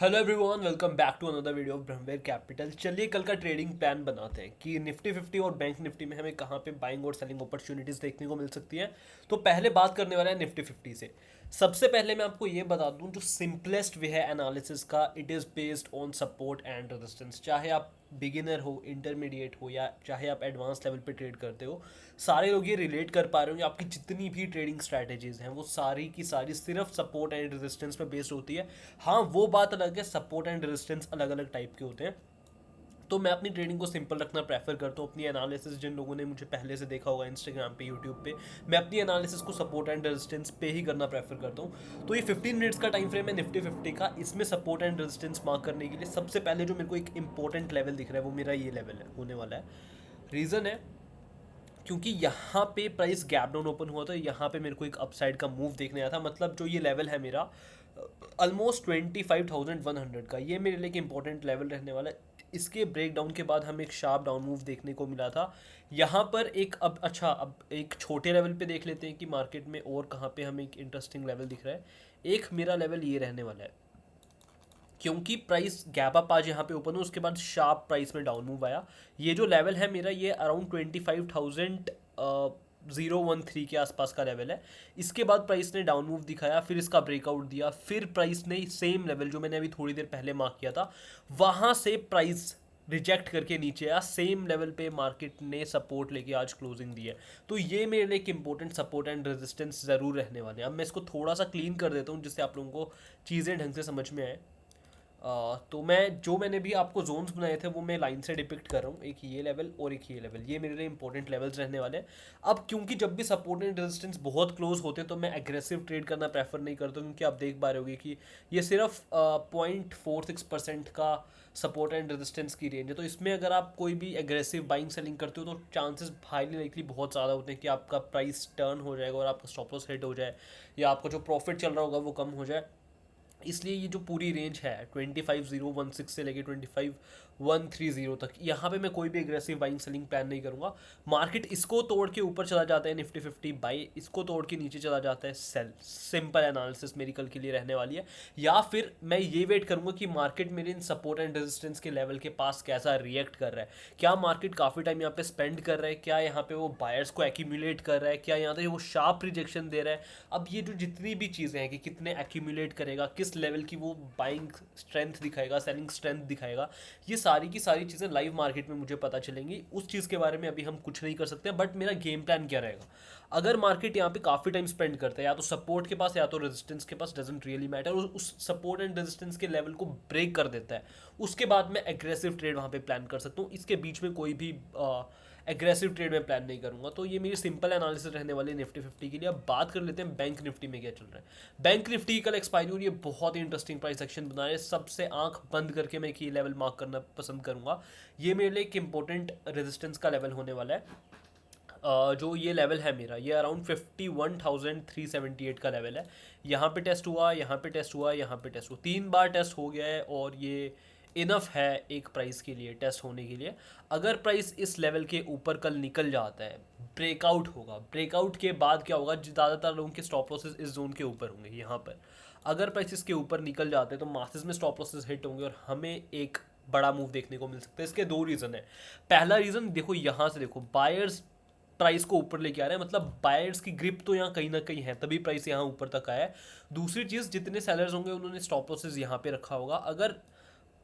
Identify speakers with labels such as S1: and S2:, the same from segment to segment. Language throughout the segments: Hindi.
S1: Hello everyone, welcome back to another video of Brahmaver Capital. चलिए कल का ट्रेडिंग प्लान बनाते हैं कि निफ्टी 50 और बैंक निफ्टी में हमें कहाँ पे बाइंग और सेलिंग अपॉर्चुनिटीज देखने को मिल सकती हैं। तो पहले बात करने वाला है निफ्टी 50 से। सबसे पहले मैं आपको ये बता दूं, जो सिंपलेस्ट वे है एनालिसिस का, it is based on support and resistance. चाहे आप बिगिनर हो, इंटरमीडिएट हो, या चाहे आप एडवांस लेवल पे ट्रेड करते हो, सारे लोग ये रिलेट कर पा रहे होंगे। आपकी जितनी भी ट्रेडिंग स्ट्रैटेजीज हैं वो सारी की सारी सिर्फ सपोर्ट एंड रेजिस्टेंस पे बेस्ड होती है। हाँ, वो बात अलग है, सपोर्ट एंड रेजिस्टेंस अलग अलग टाइप के होते हैं। तो मैं अपनी ट्रेडिंग को सिंपल रखना प्रेफर करता हूँ। अपनी एनालिसिस, जिन लोगों ने मुझे पहले से देखा होगा इंस्टाग्राम पे, यूट्यूब पे, मैं अपनी एनालिसिस को सपोर्ट एंड रेजिस्टेंस पे ही करना प्रेफर करता हूँ। तो ये 15 मिनट्स का टाइम फ्रेम है निफ्टी 50 का। इसमें सपोर्ट एंड रेजिस्टेंस मार्क करने के लिए सबसे पहले जो मेरे को एक इंपॉर्टेंट लेवल दिख रहा है वो मेरा ये लेवल है, होने वाला है। रीज़न है क्योंकि यहाँ पे प्राइस गैप डाउन ओपन हुआ था, यहाँ पे मेरे को एक अपसाइड का मूव देखने आया था। मतलब जो ये लेवल है मेरा ऑलमोस्ट 25,100 का, ये मेरे लिए एक इंपॉर्टेंट लेवल रहने वाला है। इसके ब्रेक डाउन के बाद हमें एक शार्प डाउन मूव देखने को मिला था यहाँ पर एक। अब एक छोटे लेवल पे देख लेते हैं कि मार्केट में और कहाँ पे हमें एक इंटरेस्टिंग लेवल दिख रहा है। एक मेरा लेवल ये रहने वाला है, क्योंकि प्राइस गैप अप आज यहाँ पे ओपन हो, उसके बाद शार्प प्राइस में डाउन मूव आया। ये जो लेवल है मेरा, ये अराउंड 25,013 के आसपास का लेवल है। इसके बाद प्राइस ने डाउन मूव दिखाया, फिर इसका ब्रेकआउट दिया, फिर प्राइस ने सेम लेवल जो मैंने अभी थोड़ी देर पहले मार्क किया था वहाँ से प्राइस रिजेक्ट करके नीचे आया। सेम लेवल पे मार्केट ने सपोर्ट लेके आज क्लोजिंग दी है। तो ये मेरे लिए एक इंपॉर्टेंट सपोर्ट एंड रेजिस्टेंस ज़रूर रहने वाले हैं। अब मैं इसको थोड़ा सा क्लीन कर देता हूँ जिससे आप लोगों को चीज़ें ढंग से समझ में आए। तो मैंने भी आपको जोन्स बनाए थे वो मैं लाइन से डिपिक्ट कर रहा हूँ, एक ये लेवल और एक ये लेवल। ये मेरे लिए इंपॉर्टेंट लेवल्स रहने वाले हैं। अब क्योंकि जब भी सपोर्ट एंड रेजिस्टेंस बहुत क्लोज होते हैं तो मैं एग्रेसिव ट्रेड करना प्रेफर नहीं करता हूँ, क्योंकि आप देख पा रहे होगे कि ये सिर्फ 0.46% का सपोर्ट एंड रेजिस्टेंस की रेंज है। तो इसमें अगर आप कोई भी एग्रेसिव बाइंग सेलिंग करते हो तो चांसेस हाईली लाइकली बहुत ज़्यादा होते हैं कि आपका प्राइस टर्न हो जाएगा और आपका स्टॉप लॉस हिट हो जाए, या आपका जो प्रॉफिट चल रहा होगा वो कम हो जाए। इसलिए ये जो पूरी रेंज है 25,016 से लेके 25,130 तक, यहाँ पे मैं कोई भी एग्रेसिव बाइंग सेलिंग प्लान नहीं करूँगा। मार्केट इसको तोड़ के ऊपर चला जाता है निफ्टी 50 बाई, इसको तोड़ के नीचे चला जाता है सेल। सिंपल एनालिसिस मेरी कल के लिए रहने वाली है। या फिर मैं ये वेट करूँगा कि मार्केट मेरे इन सपोर्ट एंड रेजिस्टेंस के लेवल के पास कैसा रिएक्ट कर रहा है। क्या मार्केट काफ़ी टाइम यहाँ पे स्पेंड कर रहा है, क्या यहाँ पे वो बायर्स को एक्यूमुलेट कर रहा है, क्या यहाँ पे वो शार्प रिजेक्शन दे रहा है। अब ये जो जितनी भी चीज़ें हैं कि कितने एक्यूमुलेट करेगा, किस लेवल की वो बाइंग स्ट्रेंथ दिखाएगा, सेलिंग स्ट्रेंथ दिखाएगा, ये सारी की सारी चीज़ें लाइव मार्केट में मुझे पता चलेंगी। उस चीज़ के बारे में अभी हम कुछ नहीं कर सकते, बट मेरा गेम प्लान क्या रहेगा। अगर मार्केट यहाँ पे काफ़ी टाइम स्पेंड करता है या तो सपोर्ट के पास या तो रेजिस्टेंस के पास, डजेंट रियली मैटर, उस सपोर्ट एंड रेजिस्टेंस के लेवल को ब्रेक कर देता है, उसके बाद मैं एग्रेसिव ट्रेड वहाँ पे प्लान कर सकता हूँ। इसके बीच में कोई भी एग्रेसिव ट्रेड में प्लान नहीं करूंगा। तो ये मेरी सिंपल एनालिसिस रहने वाली है निफ्टी 50 के लिए। अब बात कर लेते हैं बैंक निफ्टी में क्या चल रहा है। बैंक निफ्टी की कल एक्सपायरी हुई है, बहुत ही इंटरेस्टिंग प्राइस एक्शन बना रहे हैं। सबसे आंख बंद करके मैं एक ये लेवल मार्क करना पसंद करूंगा। ये मेरे लिए एक इंपॉर्टेंट रेजिस्टेंस का लेवल होने वाला है। जो ये लेवल है मेरा, ये अराउंड 51,378 का लेवल है। यहाँ पे टेस्ट हुआ, यहाँ पे टेस्ट हुआ, यहाँ पे टेस्ट हुआ, 3 बार टेस्ट हो गया है, और ये इनफ है एक प्राइस के लिए टेस्ट होने के लिए। अगर प्राइस इस लेवल के ऊपर कल निकल जाता है, ब्रेकआउट होगा, ब्रेकआउट के बाद क्या होगा, ज़्यादातर लोगों के स्टॉप लॉसेस इस जोन के ऊपर होंगे। यहाँ पर अगर प्राइस इसके ऊपर निकल जाते हैं तो मासेस में स्टॉप लॉसेस हिट होंगे और हमें एक बड़ा मूव देखने को मिल सकता है। इसके दो रीज़न है। पहला रीज़न देखो, यहाँ से देखो, बायर्स प्राइस को ऊपर लेके आ रहे हैं, मतलब बायर्स की ग्रिप तो यहाँ कहीं ना कहीं है, तभी प्राइस यहाँ ऊपर तक आया है। दूसरी चीज़, जितने सेलर्स होंगे उन्होंने स्टॉप लॉसेस यहाँ पे रखा होगा। अगर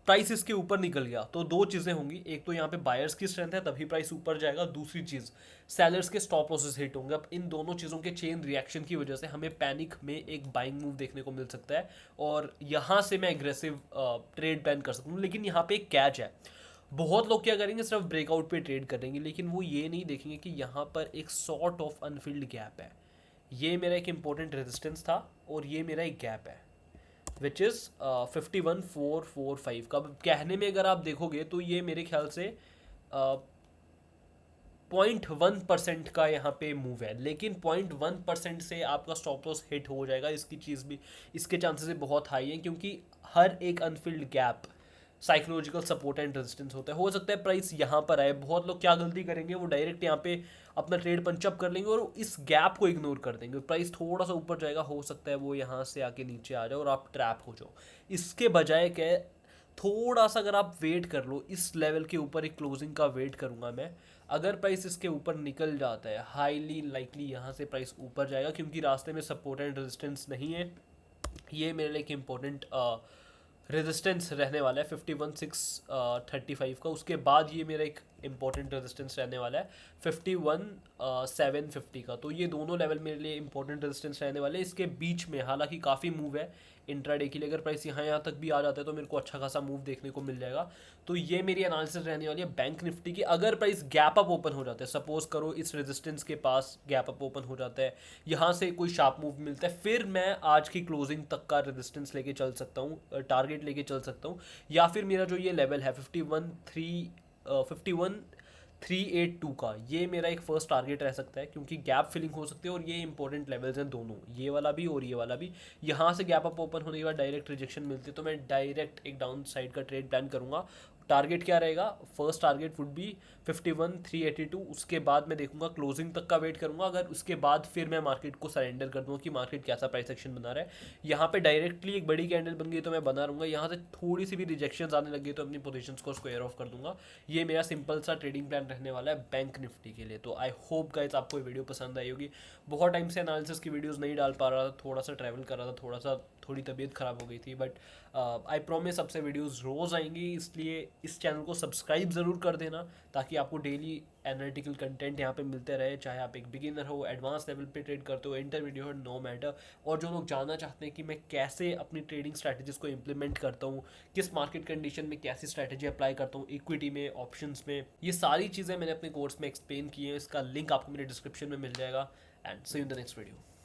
S1: प्राइस इसके ऊपर निकल गया तो दो चीज़ें होंगी, एक तो यहाँ पे बायर्स की स्ट्रेंथ है तभी प्राइस ऊपर जाएगा, दूसरी चीज़ सेलर्स के स्टॉप लॉसेस हिट होंगे। अब इन दोनों चीज़ों के चेन रिएक्शन की वजह से हमें पैनिक में एक बाइंग मूव देखने को मिल सकता है, और यहाँ से मैं एग्रेसिव ट्रेड प्लान कर सकता हूँ। लेकिन यहाँ पे एक कैच है, बहुत लोग क्या करेंगे, सिर्फ ब्रेकआउट पे ट्रेड करेंगे, लेकिन वो ये नहीं देखेंगे कि यहाँ पर एक सॉर्ट ऑफ अनफिल्ड गैप है। ये मेरा एक इंपॉर्टेंट रेजिस्टेंस था और ये मेरा एक गैप है, विच इज़ 51,445 का। कहने में अगर आप देखोगे तो ये मेरे ख्याल से 0.1% का यहाँ पे मूव है, लेकिन 0.1% से आपका स्टॉप लॉस हिट हो जाएगा, इसकी चीज़ भी, इसके चांसेस भी बहुत हाई हैं, क्योंकि हर एक Anfield gap psychological support and resistance होता है। हो सकता है प्राइस यहाँ पर आए, बहुत लोग क्या गलती करेंगे, वो डायरेक्ट यहाँ पे अपना ट्रेड पंचअप कर लेंगे और इस गैप को इग्नोर कर देंगे। प्राइस थोड़ा सा ऊपर जाएगा, हो सकता है वो यहाँ से आके नीचे आ जाए और आप ट्रैप हो जाओ। इसके बजाय क्या है, थोड़ा सा अगर आप वेट कर लो, इस लेवल के ऊपर एक क्लोजिंग का वेट करूंगा मैं। अगर प्राइस इसके ऊपर निकल जाता है, हाईली लाइकली यहाँ से प्राइस ऊपर जाएगा, क्योंकि रास्ते में सपोर्ट एंड रेजिस्टेंस नहीं है। ये मेरे लिए एक इम्पोर्टेंट रेजिस्टेंस रहने वाला है 51,635 का। उसके बाद ये मेरा एक इंपॉर्टेंट रेजिस्टेंस रहने वाला है 51,750 का। तो ये दोनों लेवल मेरे लिए इंपॉर्टेंट रेजिस्टेंस रहने वाले हैं। इसके बीच में हालांकि काफ़ी मूव है इंट्राडे के लिए, अगर प्राइस यहाँ तक भी आ जाता है तो मेरे को अच्छा खासा मूव देखने को मिल जाएगा। तो ये मेरी एनालिसिस रहने वाली है बैंक निफ्टी की। अगर प्राइस गैप अप ओपन हो जाता है, सपोज करो इस रेजिस्टेंस के पास गैप अप ओपन हो जाता है, यहाँ से कोई शार्प मूव मिलता है, फिर मैं आज की क्लोजिंग तक का रेजिस्टेंस लेके चल सकता हूँ, टारगेट लेके चल सकता हूँ। या फिर मेरा जो ये लेवल है 51,382 का, ये मेरा एक फर्स्ट टारगेट रह सकता है, क्योंकि गैप फिलिंग हो सकती है और ये इंपॉर्टेंट लेवल्स हैं दोनों, ये वाला भी और ये वाला भी। यहाँ से गैप अप ओपन होने के बाद डायरेक्ट रिजेक्शन मिलती है तो मैं डायरेक्ट एक डाउन साइड का ट्रेड प्लान करूँगा। टारगेट क्या रहेगा, फर्स्ट टारगेट वुड बी 51,382। उसके बाद मैं देखूंगा, क्लोजिंग तक का वेट करूंगा। अगर उसके बाद फिर मैं मार्केट को सरेंडर कर दूंगा कि मार्केट कैसा प्राइस एक्शन बना रहा है। यहाँ पे डायरेक्टली एक बड़ी कैंडल बन गई तो मैं बना रहूंगा, यहाँ से थोड़ी सी भी रिजेक्शन आने लग गई तो अपनी पोजीशंस को स्क्वायर ऑफ कर दूंगा। ये मेरा सिंपल सा ट्रेडिंग प्लान रहने वाला है बैंक निफ्टी के लिए। तो आई होप गाइस आपको ये वीडियो पसंद आई होगी। बहुत टाइम से एनालिसिस की वीडियोस नहीं डाल पा रहा था, थोड़ा सा ट्रैवल कर रहा था, थोड़ी तबीयत ख़राब हो गई थी, बट आई प्रॉमिस अब से वीडियोस रोज़ आएंगी। इसलिए इस चैनल को सब्सक्राइब ज़रूर कर देना ताकि आपको डेली एनालिटिकल कंटेंट यहाँ पे मिलते रहे, चाहे आप एक बिगिनर हो, एडवांस लेवल पे ट्रेड करते हो, इंटरमीडिएट हो, नो मैटर। और जो लोग जानना चाहते हैं कि मैं कैसे अपनी ट्रेडिंग स्ट्रैटेजीज को इंप्लीमेंट करता हूँ, किस मार्केट कंडीशन में कैसी स्ट्रैटेजी अप्लाई करता हूँ, इक्विटी में, ऑप्शंस में, ये सारी चीज़ें मैंने अपने कोर्स में एक्सप्लेन की हैं। इसका लिंक आपको मेरे डिस्क्रिप्शन में मिल जाएगा। And see you in the next video.